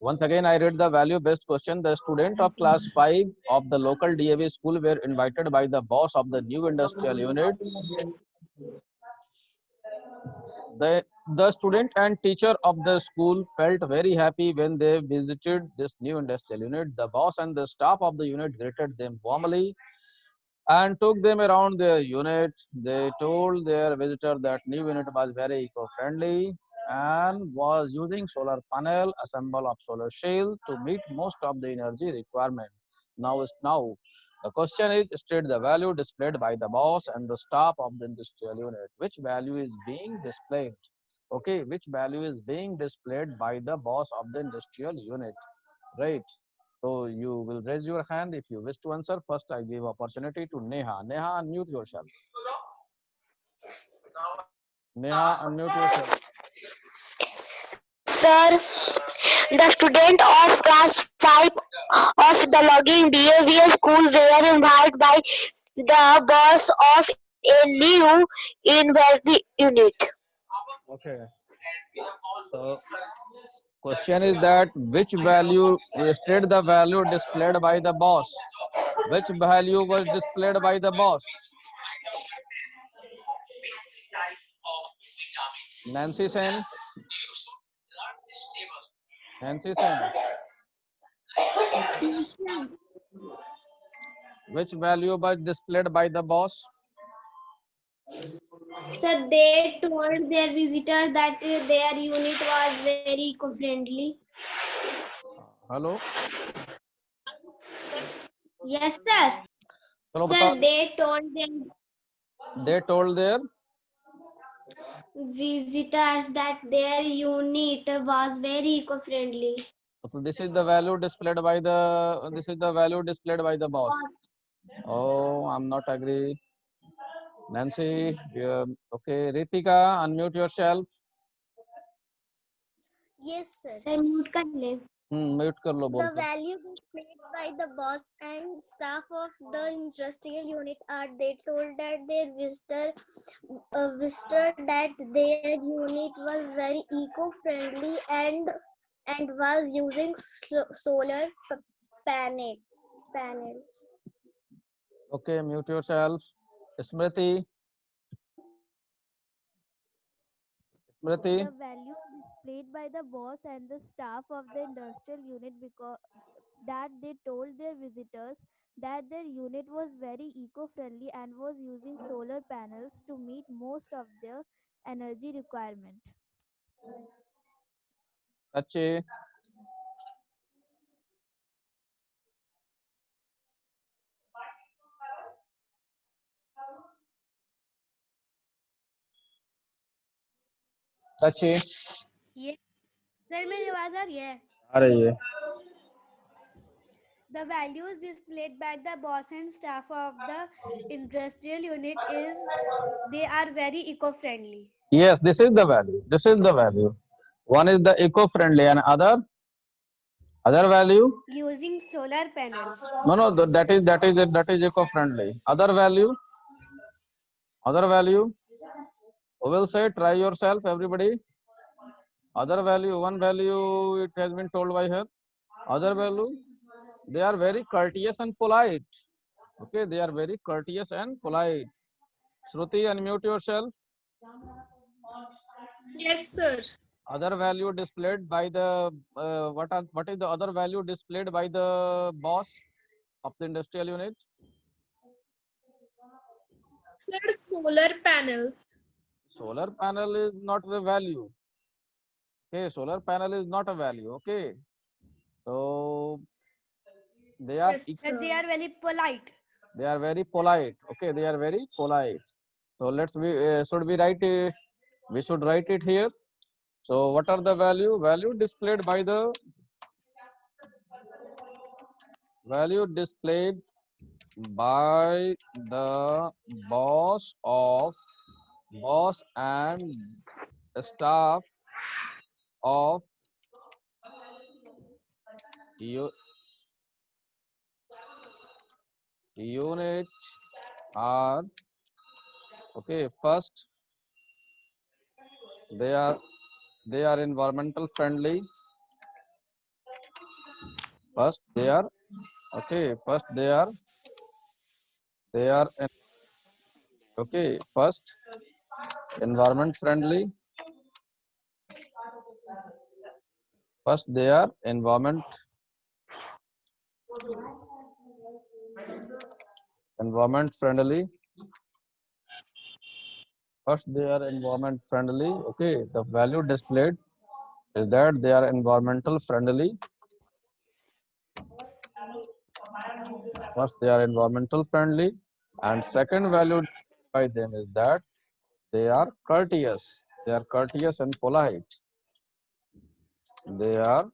Once again, I read the value-based question. The student of class 5 of the local DAV school were invited by the boss of the new industrial unit. The student and teacher of the school felt very happy when they visited this new industrial unit. The boss and the staff of the unit greeted them warmly and took them around their unit. They told their visitor that new unit was very eco-friendly and was using solar panel assembled of solar cell to meet most of the energy requirement. Now the question is, state the value displayed by the boss and the staff of the industrial unit. Which value is being displayed? Okay, which value is being displayed by the boss of the industrial unit? Right. So you will raise your hand if you wish to answer. First, I give opportunity to Neha. Neha, unmute yourself. Neha, unmute yourself. Sir, the student of class 5 of the logging DAV school were invited by the boss of a new university unit. Okay. So question is that which value state the value displayed by the boss? Which value was displayed by the boss? Nancy Sen. Nancy Sen. Which value was displayed by the boss? So they told their visitors that their unit was very eco-friendly. Hello. Yes, sir. चलो Sir, बताओ. they told their They told their. visitors that their unit was very eco-friendly. So this is the value displayed by the. This is the value displayed by the boss. Oh, I'm not agree. Nancy, okay. Ritika, unmute yourself. Yes, sir. Sir, mute कर ले. Mute कर लो बोल The के. value displayed by the boss and staff of the industrial unit are they told that their visitor that their unit was very eco-friendly and was using solar panels. Okay, mute yourself. Smriti. Smriti. The value displayed by the boss and the staff of the industrial unit because that they told their visitors that their unit was very eco-friendly and was using solar panels to meet most of their energy requirement. Sachi. Sachi. ये sir मेरी आवाज आ रही है. आ रही है. The values displayed by the boss and staff of the industrial unit is they are very eco-friendly. Yes, this is the value. This is the value. One is the eco-friendly and other value. Using solar panels. No, that is eco-friendly. Other value. Other value. Who will say? Try yourself, everybody. Other value. One value. It has been told by her. Other value. They are very courteous and polite. Okay, they are very courteous and polite. Shruti, unmute yourself. Yes, sir. Other value displayed by the what is the other value displayed by the boss of the industrial unit? Sir, solar panels. Solar panel is not the value. Okay, solar panel is not a value. Okay, so they are Yes, sir. They are very polite. they are very polite. Okay, they are very polite. So let's we should we write we should write it here. So what are the value displayed by the value displayed by the boss and the staff of unit are okay. First, they are environmental friendly. First they are okay. First they are okay. First environment friendly. First they are environment friendly. First they are environment friendly. Okay. The value displayed is that they are environmental friendly. First they are environmental friendly, and second value by them is that they are courteous. They are courteous and polite. They are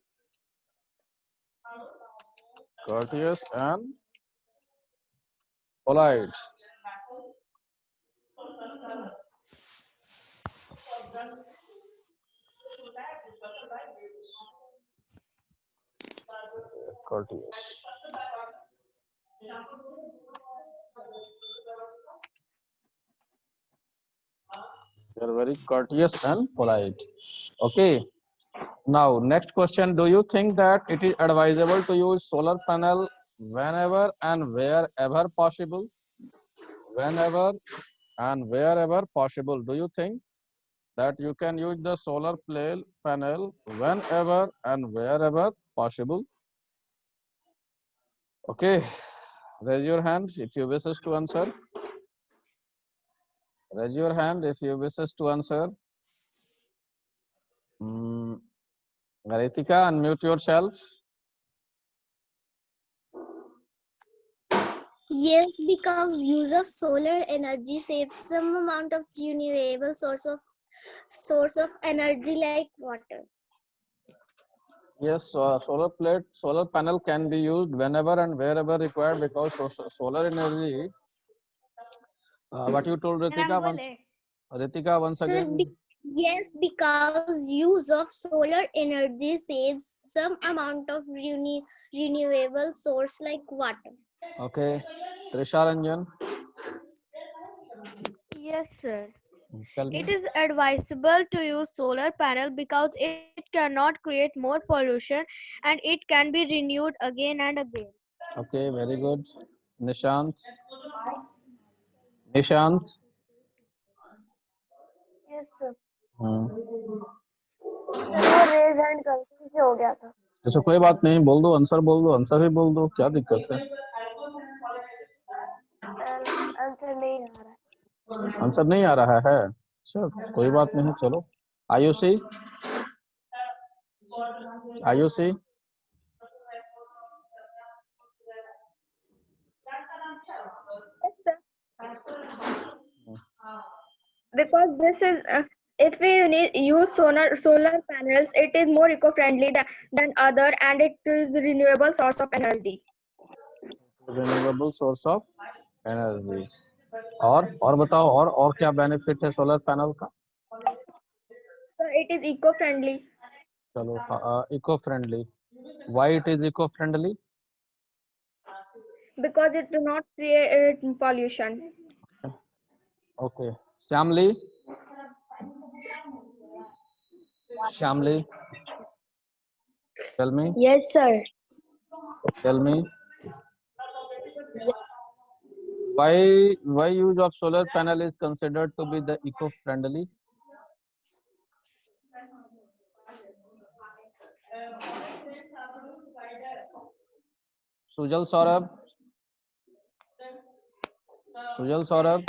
courteous and polite. Courteous. They are very courteous and polite. Okay. Now, next question. Do you think that it is advisable to use solar panel whenever and wherever possible? Whenever and wherever possible. Do you think that you can use the solar panel whenever and wherever possible? Okay. Raise your hand if you wishes to answer. Raise your hand if you wishes to answer. Mm, Ritika, unmute yourself. Yes, because use of solar energy saves some amount of renewable source of energy like water. Yes, solar panel can be used whenever and wherever required because solar energy. What you told Ritika once. Ritika once Sir, again. yes, because use of solar energy saves some amount of renewable source like water. Okay. Trisha Ranjan. Yes, sir. Tell me. It is advisable to use solar panel because it cannot create more pollution and it can be renewed again and again. Okay, very good. Nishant. Nishant. Yes, sir. Hmm, sir वो raise hand गलती से हो गया था. जैसे कोई बात नहीं, बोल दो आंसर भी बोल दो, क्या दिक्कत है? आंसर नहीं आ रहा है. आंसर नहीं आ रहा है? चलो कोई बात नहीं, चलो। Ayushi, Ayushi. Because this is if we use solar panels, it is more eco-friendly than other, and it is renewable source of energy. Renewable source of energy. और बताओ, और क्या बेनिफिट है सोलर पैनल का? So it is eco-friendly चलो, eco friendly. Why it is eco friendly? because it do not create pollution. Okay. Shyamali, Shyamali, tell me, Yes, sir. Tell me, why use of solar panel is considered to be the eco friendly? Sujal Saurabh, Sujal Saurabh.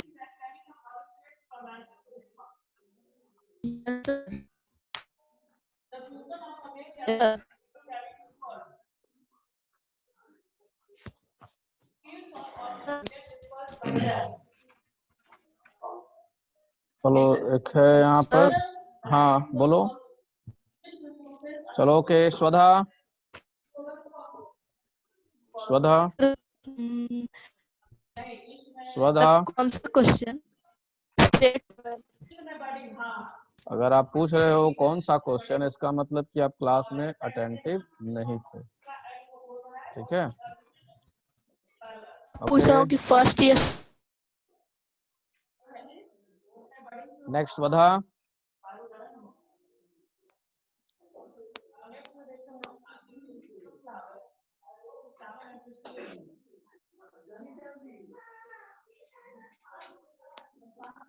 चलो, एक है यहाँ पर। हाँ बोलो। चलो, okay. स्वधा, स्वधा, स्वधा। कौन सा क्वेश्चन? अगर आप पूछ रहे हो कौन सा क्वेश्चन, इसका मतलब कि आप क्लास में अटेंटिव नहीं थे। ठीक है, पूछ रहा हूँ कि first year. Next Wardha.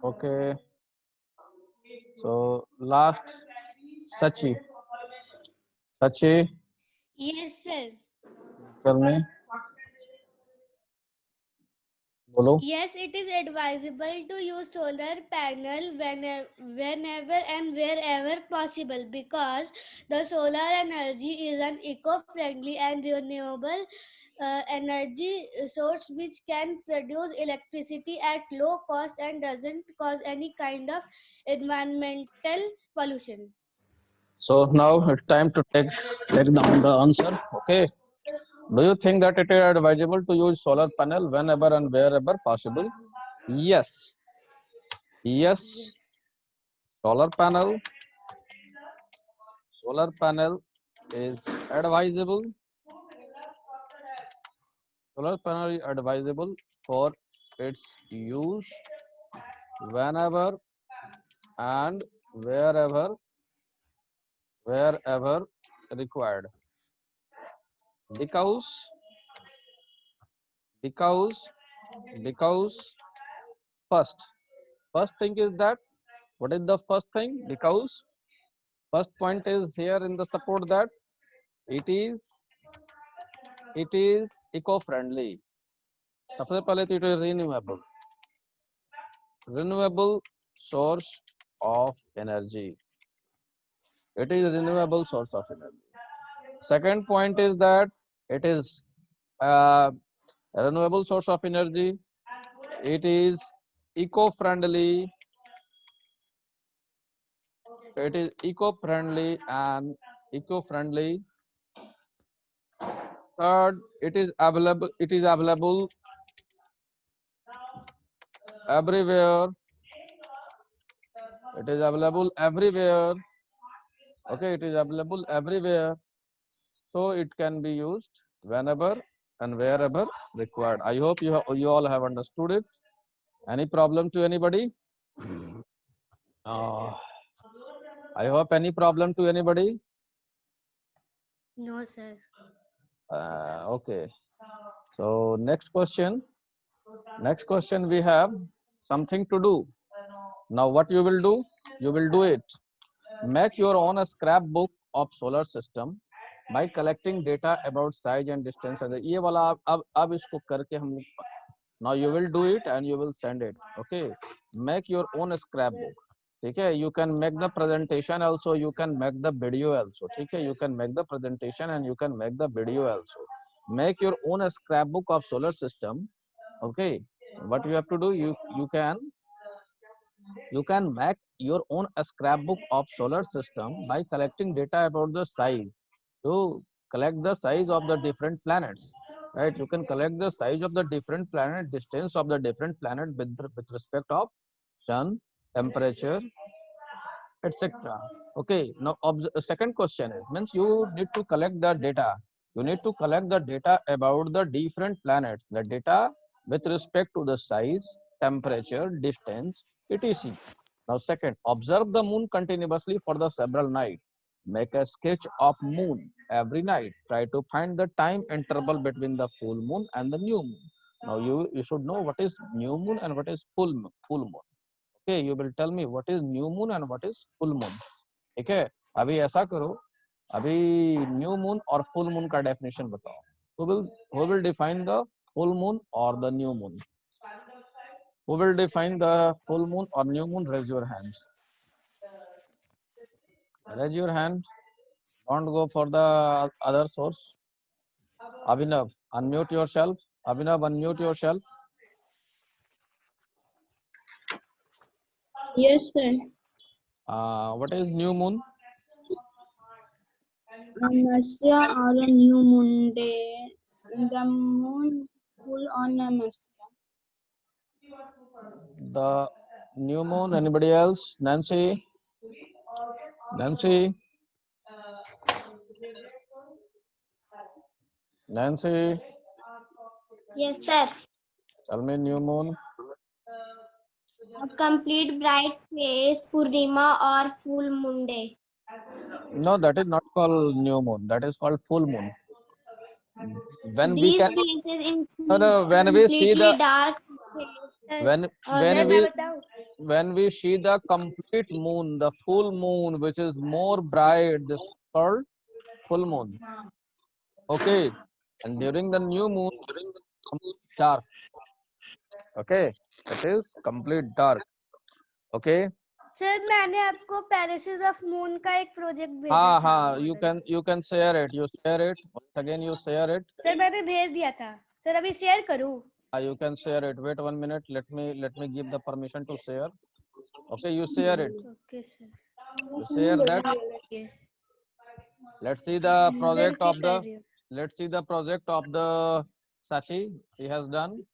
Okay. So last, Sachi. Sachi, Yes, sir. tell me. Bolo. Yes, it is advisable to use solar panel whenever and wherever possible because the solar energy is an eco-friendly and renewable energy source which can produce electricity at low cost and doesn't cause any kind of environmental pollution. So now it's time to take down the answer. Okay. Do you think that it is advisable to use solar panel whenever and wherever possible? Yes. Yes. Yes. Solar panel. Solar panel is advisable. Solar panel is advisable for its use whenever and wherever required. Because because because first first thing is that, what is the first thing? Because first point is here in the support that it is eco-friendly. सबसे पहले तो it is renewable source of energy. It is a renewable source of energy. Second point is that it is a renewable source of energy. It is eco-friendly. It is eco-friendly and eco-friendly. Third, it is available. It is available everywhere. It is available everywhere. Okay, it is available everywhere. So it can be used whenever and wherever required. I hope you all have understood it. Any problem to anybody? I hope any problem to anybody? No, sir. Okay. So next question. Next question, we have something to do. Now what you will do? You will do it. Make your own scrapbook of solar system by collecting data about size and distance. ये वाला अब इसको करके हम now you will do it and you will send it. Okay. Make your own scrapbook. ठीक है. You can make the presentation also. You can make the video also. ठीक है. You can make the presentation and you can make the video also. Make your own scrapbook of solar system. Okay. What you have to do? You can make your own scrapbook of solar system by collecting data about the size. To collect the size of the different planets, right? You can collect the size of the different planet, distance of the different planet with respect of sun, temperature, etc. Okay. Now, second question is, means you need to collect the data. You need to collect the data about the different planets. The data with respect to the size, temperature, distance, etc. Now, second, observe the moon continuously for the several nights. Make a sketch of moon every night. Try to find the time interval between the full moon and the new moon. Now, you should know what is new moon and what is full moon. Okay, you will tell me what is new moon and what is full moon. ठीक है. अभी ऐसा करो, अभी new moon और full moon का definition बताओ. Who will define the full moon or the new moon? Who will define the full moon or new moon? Raise your hands. Raise your hand. Don't go for the other source. Abhinav, unmute yourself. Abhinav, unmute yourself. Yes, sir. What is new moon? Amasya or a new moon day. The moon full on Amasya. The new moon. Anybody else? Nancy. Nancy. Nancy. Yes, sir. Tell me new moon. A complete bright face, Purnima or full moon day. No, that is not called new moon. That is called full moon. When we These can, phases no, include no, when we see completely the, dark face. when और when मैं we बताऊं? when we see the complete moon, the full moon, which is more bright, this is called full moon. Okay, and during the new moon, dark. Okay, it is complete dark. Okay. Sir मैंने आपको पैरासिस of moon का एक project भेजा हाँ था। हाँ, you can share it. You share it once again. You share it. Sir मैंने भेज दिया था। सर अभी शेयर करूं? You can share it. Wait 1 minute. Let me give the permission to share. Okay, you share it. Okay sir. You share that. Let's see the project of the. Let's see the project of the Sachi. She has done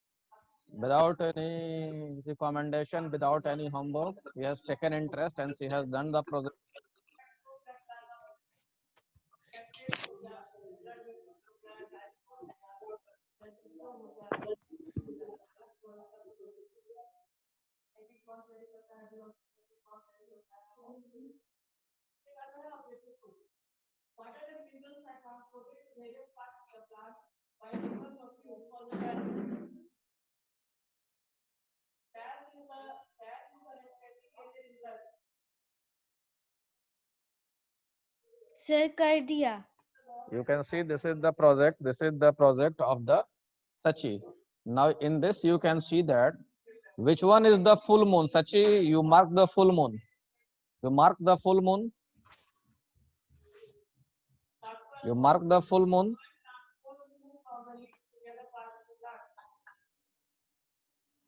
without any recommendation, without any homework. She has taken interest and she has done the project. Sir कर दिया। You can see this is the project. This is the project of the Sachi. Now in this you can see that which one is the full moon. Sachi, you mark the full moon. You mark the full moon. You mark the full moon.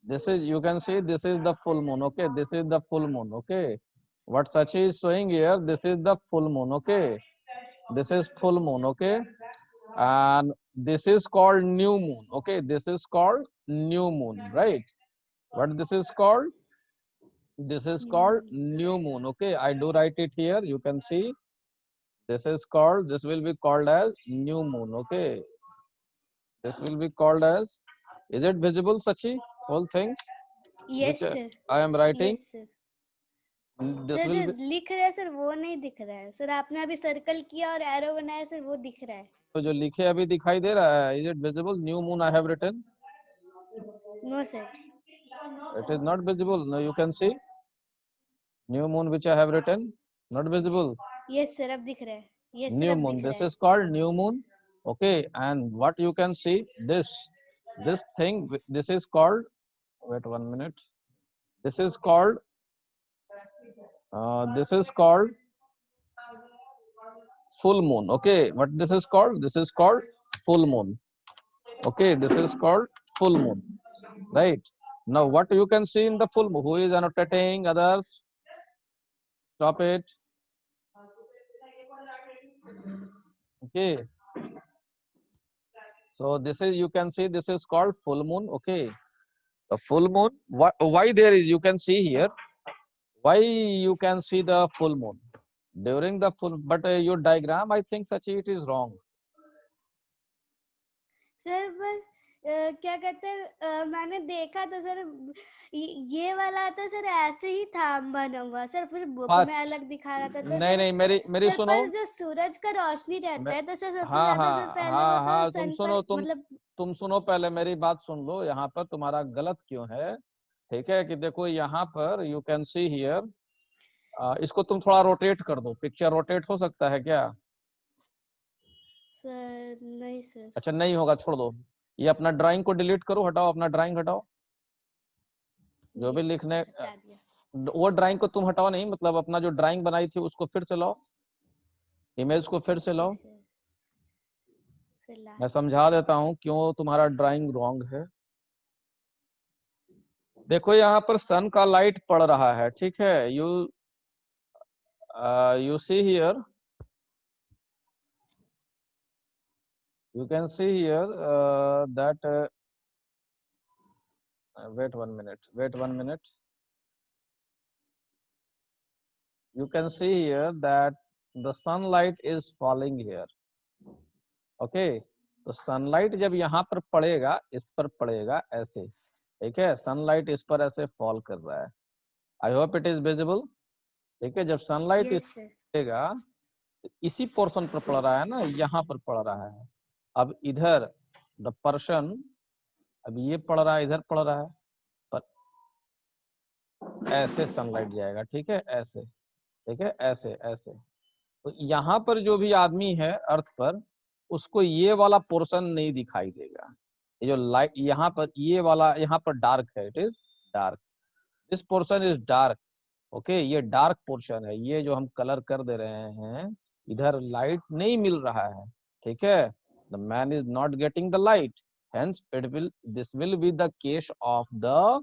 This is, you can see this is the full moon. Okay, this is the full moon. Okay, what Sachi is showing here, this is the full moon. Okay, this is full moon. Okay, and this is called new moon. Okay, this is called new moon, right? What this is called? This is called new moon. Okay, I do write it here. You can see this is called, this will be called as new moon. Okay, this will be called as, is it visible, Sachi? All things yes which sir. I am writing. Yes sir. This sir will जो be, लिख रहा है sir वो नहीं दिख रहा है sir. आपने अभी सर्कल किया और एरो बनाया सर, वो दिख रहा है। तो जो लिखे अभी दिखाई दे रहा है, is it visible? New moon I have written. No sir. It is not visible. Now you can see new moon which I have written, not visible. Yes sir अब दिख रहा है। यस सर New अब moon, दिख रहा this है। is called new moon. Okay, and what you can see, this thing, this is called, wait 1 minute, this is called full moon. Okay, what this is called? This is called full moon. Okay, this is called full moon, right? Now what you can see in the full moon? Who is annotating? Others, stop it. Okay, so this is, you can see this is called full moon. Okay, the full moon, why there is, you can see here, why you can see the full moon during the full, but your diagram, I think Sachi, it is wrong. Sir पर क्या कहते हैं, मैंने देखा था sir, ये वाला तो सर ऐसे ही था बना हुआ सर, फिर बुक But में अलग दिखा रहा था। तो नहीं नहीं, मेरी सर सुनो। पर जो सूरज का रोशनी रहता है तो सर सबसे हाँ ज्यादा हाँ सर पहले हाँ वो तो हाँ, सन तुम सुनो, पर मतलब। तुम सुनो, पहले मेरी बात सुन लो। यहाँ पर तुम्हारा गलत क्यों है, ठीक है? कि देखो यहाँ पर यू कैन सी हियर, इसको तुम थोड़ा रोटेट कर दो। पिक्चर रोटेट हो सकता है क्या? सर नहीं सर। अच्छा नहीं होगा, छोड़ दो। ये अपना ड्राइंग को डिलीट करो, हटाओ, अपना ड्राइंग हटाओ। जो भी लिखने, वो ड्राइंग को तुम हटाओ नहीं, मतलब अपना जो ड्राइंग बनाई थी उसको फिर से लाओ, इमेज को फिर से लाओ। मैं समझा देता हूँ क्यों तुम्हारा ड्राइंग रॉन्ग है। देखो यहाँ पर सन का लाइट पड़ रहा है, ठीक है? you see here, you can see here that wait 1 minute, you can see here that the sunlight is falling here. Okay, तो सनलाइट जब यहाँ पर पड़ेगा, इस पर पड़ेगा ऐसे, ठीक है? सनलाइट इस पर ऐसे फॉल कर रहा है। I hope it is visible, ठीक है? जब सनलाइट इस पड़ेगा, इसी पोर्शन पर पड़ रहा है ना, यहाँ पर पड़ रहा है। अब इधर द पर्सन, अब ये पड़ रहा है, इधर पड़ रहा है, पर ऐसे सनलाइट जाएगा, ठीक है, ऐसे, ठीक है, ऐसे ऐसे। तो यहाँ पर जो भी आदमी है अर्थ पर, उसको ये वाला पोर्शन नहीं दिखाई देगा। ये जो लाइट यहाँ पर, ये वाला यहाँ पर डार्क है, it is dark, this portion is dark. Okay, ये डार्क पोर्शन है, ये जो हम कलर कर दे रहे हैं, इधर लाइट नहीं मिल रहा है, ठीक है। The man is not getting the light, hence it will, this will be the case of the,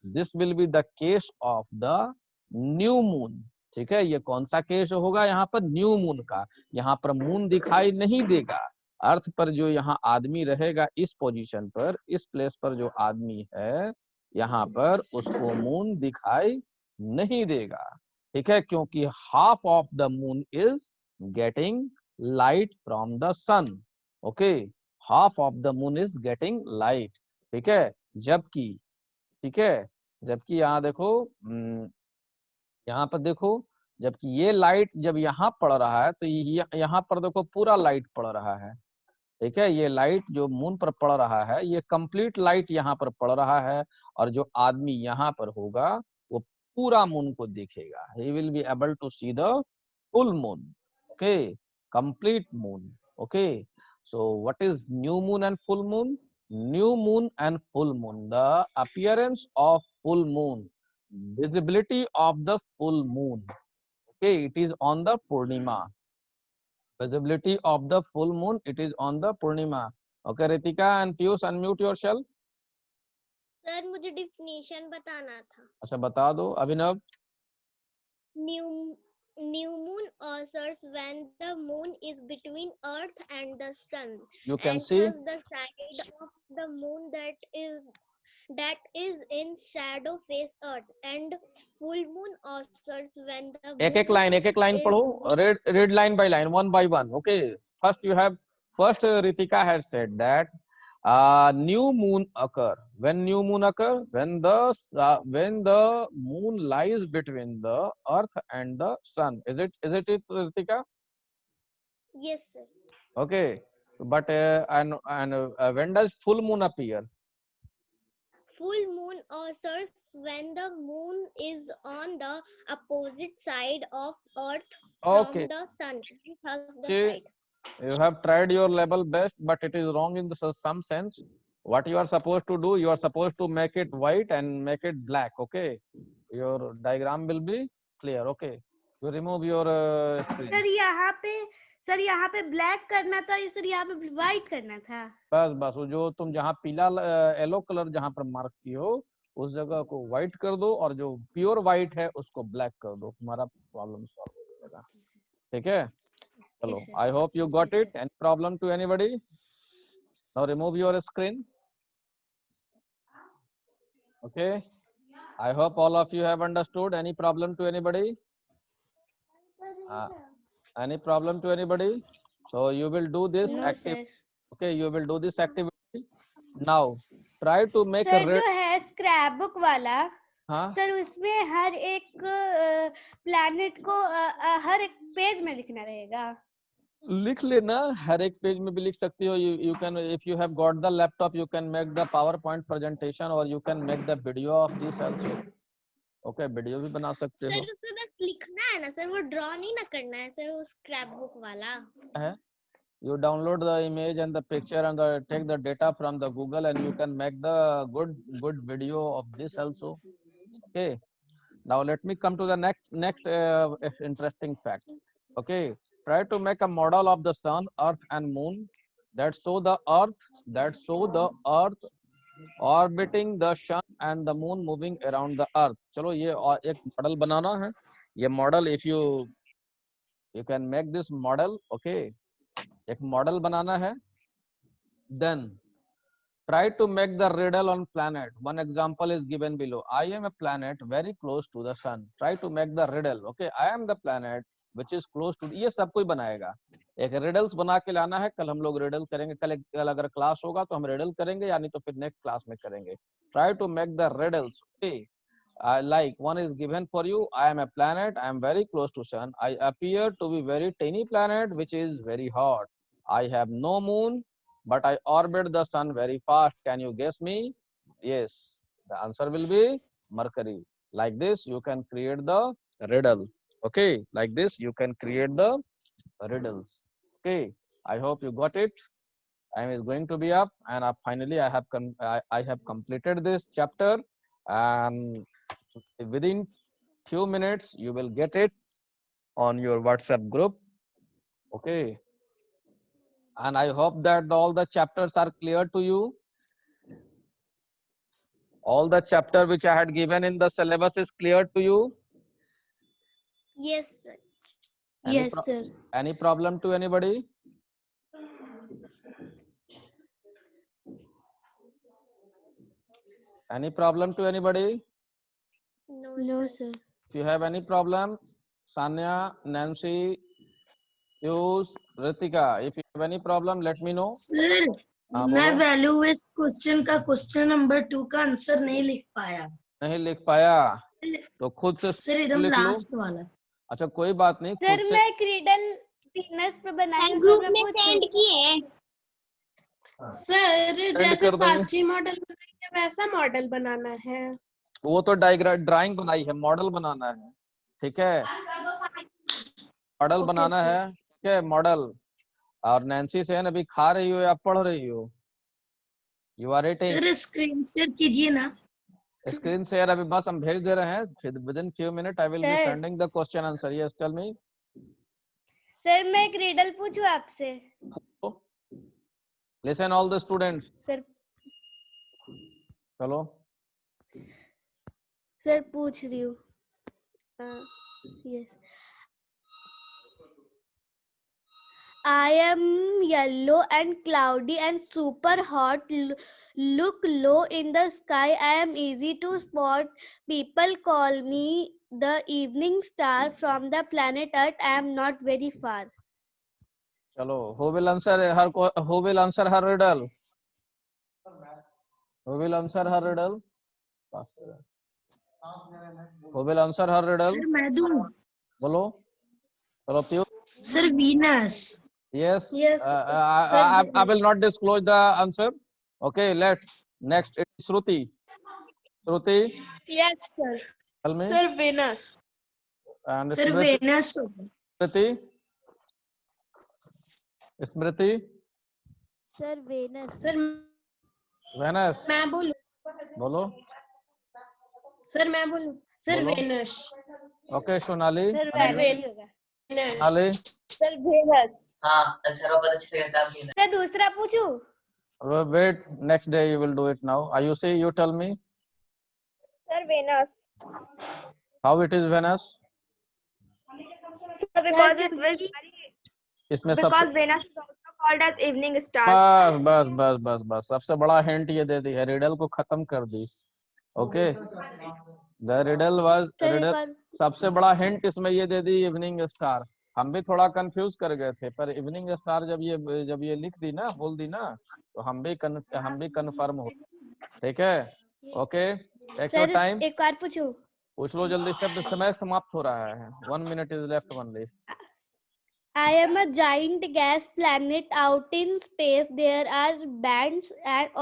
this will be the case of the new moon, ठीक है। ये कौन सा केस होगा यहाँ पर? न्यू मून का। यहाँ पर मून दिखाई नहीं देगा, अर्थ पर जो यहाँ आदमी रहेगा इस पोजीशन पर, इस प्लेस पर जो आदमी है यहाँ पर, उसको मून दिखाई नहीं देगा, ठीक है, क्योंकि half of the moon is getting light from the sun. Okay, half of the moon is getting light, ठीक है। जबकि, ठीक है, जबकि यहाँ देखो, यहाँ पर देखो, जबकि ये लाइट जब यहाँ पड़ रहा है तो यहाँ पर देखो पूरा लाइट पड़ रहा है, ठीक है। ये लाइट जो मून पर पड़ रहा है, ये कंप्लीट लाइट यहाँ पर पड़ रहा है, और जो आदमी यहाँ पर होगा वो पूरा मून को देखेगा, he will be able to see the full moon, okay, complete moon, okay। So what is new moon and full moon? New moon and full moon, the appearance of full moon, visibility of the full moon, okay, it is on the Purnima, visibility of the full moon, it is on the Purnima। Okay, Ritika and Piyush, unmute yourself। Sir मुझे definition बताना था। अच्छा बता दो। अभिनव। New moon occurs when the moon is between earth and the sun, You can and see, thus the side of the moon that is in shadow face earth, and full moon occurs when the एक एक moon line is पढ़ो, read line by line, one by one। Okay, first you have, first Ritika has said that new moon occur, when new moon occur, when the moon lies between the earth and the sun, is it Ritika? yes sir. Okay, but and when does full moon appear? Full moon occurs when the moon is on the opposite side of earth Okay, from the sun, and thus the see, side. you have tried your level best, but it is wrong in some sense. What you are supposed to do, you are supposed to make it white and make it black, okay? Your diagram will be clear, okay? You remove your screen। Sir यहाँ पे black करना था, sir यहाँ पे white करना था। बस बस, वो जो तुम जहाँ पीला येलो कलर जहाँ पर मार्क की हो, उस जगह को व्हाइट कर दो, और जो प्योर व्हाइट है उसको ब्लैक कर दो, तुम्हारा प्रॉब्लम सॉल्व हो जाएगा, ठीक है। चलो, I hope you got it. Any problem to anybody? Now remove your screen. Okay, I hope all of you have understood. Any problem to anybody? Any problem to anybody? So you will do this activity, okay, you will do this activity now। Try to make a sir जो है scrap book वाला, हाँ, sir उसमें हर एक planet को हर एक page में लिखना रहेगा। लिख लेना, हर एक पेज में भी लिख सकती हो। you can, if you have got the laptop, you can make the PowerPoint presentation, or you can make the video of this also। Okay, video भी बना सकते हो। सर उसमें बस लिखना है ना सर, वो ड्रॉ नहीं ना करना है सर, वो स्क्रैप बुक वाला है। You download the image and the picture and take the data from the Google, and you can make the good video of this also, okay। Now let me come to the next interesting fact, okay। Try to make a model of the sun, earth and moon that show the earth orbiting the sun and the moon moving around the earth। चलो ये और एक model बनाना है। ये model, if you can make this model, okay, एक model बनाना है। Then try to make the riddle on planet। One example is given below। I am a planet very close to the sun। Try to make the riddle, okay। I am the planet which is close to, ये सब कोई बनाएगा। एक riddles बना के लाना है। कल हम लोग रिडल करेंगे, कल अगर क्लास होगा तो हम रिडल करेंगे, यानी तो फिर नेक्स्ट क्लास में करेंगे। Try to make the riddles, okay। Like one is given for you। I am a planet, I am very close to sun, I appear to be very tiny planet which is very hot, I have no moon but I orbit the sun very fast, can you guess me? Yes, the answer will be Mercury। Like this, you can create the riddle. Okay, like this, you can create the riddles. Okay, I hope you got it. Time is going to be up, and finally, I have completed this chapter, and within few minutes, you will get it on your WhatsApp group. Okay, and I hope that all the chapters are clear to you. All the chapter which I had given in the syllabus is clear to you. Yes, sir. Yes, sir. Any problem to anybody? Any problem to anybody? No, No, sir. sir. If you have any problem, Sanya, Nancy, Piyush, Ritika, if you have any problem, let me know. Sir हाँ, मैं बोलो। Value waste question का question number 2 का answer नहीं लिख पाया नहीं लिख पाया तो खुद से सर एकदम लिख लो। लास्ट वाला अच्छा, कोई बात नहीं, सर खुद से। मैं एक रिडल वीनस पे बनाई हूँ, ग्रुप सर मैं में पूछूं? सेंड किए। सर Send जैसे कर देंगे। सांची मॉडल बनाई है वैसा मॉडल बनाना है। वो तो ड्राइंग बनाई है, मॉडल बनाना है। ठीक है, मॉडल बनाना है। ठीक है, मॉडल। और नैन्सी सेन अभी खा रही हो या पढ़ रही हो? You are eating? Sir screen share कीजिए ना। स्क्रीन शेयर अभी बस हम भेज दे रहे हैं। Within few minute I will be Sir. Sending the question answer. Yes, tell me. Sir मैं एक रिडल पूछूं आपसे? Listen all the students. Sir चलो। सर पूछ रही हूँ। Yes. I am yellow and cloudy and super hot. Look low in the sky. I am easy to spot. People call me the evening star from the planet Earth. I am not very far. चलो, who will answer her riddle? Who will answer her riddle? Who will answer her riddle? Sir मैं दूं। बोलो। चलो Piyush. Sir Venus. Yes. Yes, I will not disclose the answer. Okay, let's next. It's Shruti. Shruti, yes sir. tell me. Sir Venus. And sir Smriti. Venus. Smriti. Smriti. Sir, Venus. Sir Venus. मैं बोलूं। बोलो। Sir मैं बोलूं। Sir बोलो। Venus. Okay, Sonali. Sir And you? वैसे होगा। Sonali. Sir Venus. हाँ, अच्छा पता चलेगा तब भी। सर दूसरा पूछूं? Wait, next day you will do it now. Ayushi, you tell me. Sir Venus. How it is Venus? Because it was इसमें because सब Venus is also called as evening star. बस सबसे बड़ा हिंट ये दे दी है, riddle को खत्म कर दी। Okay, the riddle was sir एक रिडल। और सबसे बड़ा हिंट इसमें ये दे दी, इवनिंग स्टार। हम भी थोड़ा कंफ्यूज कर गए थे, पर इवनिंग स्टार जब ये लिख दी ना, बोल दी ना, तो हम भी कंफर्म हो। ठीक है, okay, take your sir time. एक और पूछूं? पूछ लो जल्दी से, अब समय समाप्त हो रहा है। 1 minute is left only. I am a giant gas planet out in space. There are bands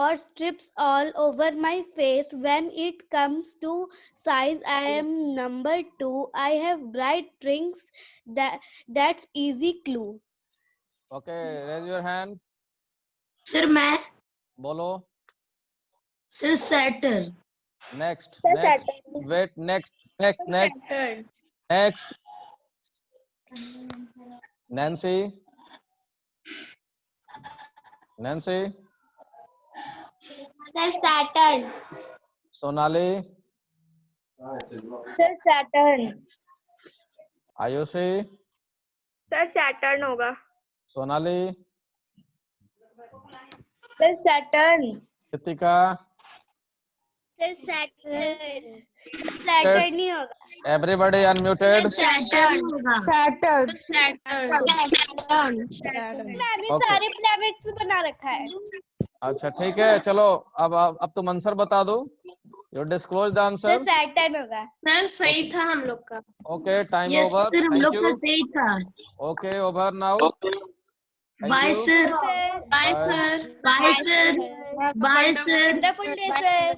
or strips all over my face. When it comes to size, I am number 2. I have bright rings. That's easy clue. Okay, raise your hand. Sir मैं। बोलो। Sir Saturn. Next wait, next Nancy. Sir Saturn. Sonali. Sir Saturn. Ayushi. Sir Saturn होगा। Sonali. Sir Saturn. Kritika. Sir Saturn. Saturn नहीं होगा। Everybody unmuted. Saturn होगा। Saturn. मैंने Okay. सारे planets पे बना रखा है। अच्छा ठीक है, चलो अब तुम आंसर बता दो। You disclose the sir answer. Saturn होगा। सर सही था हम लोग का। Okay, time yes over. Sir हम थैंक लोग यू। का सही था। Okay, over now. Bye sir. Sir bye sir. Bye sir. Bye sir. Wonderful day sir.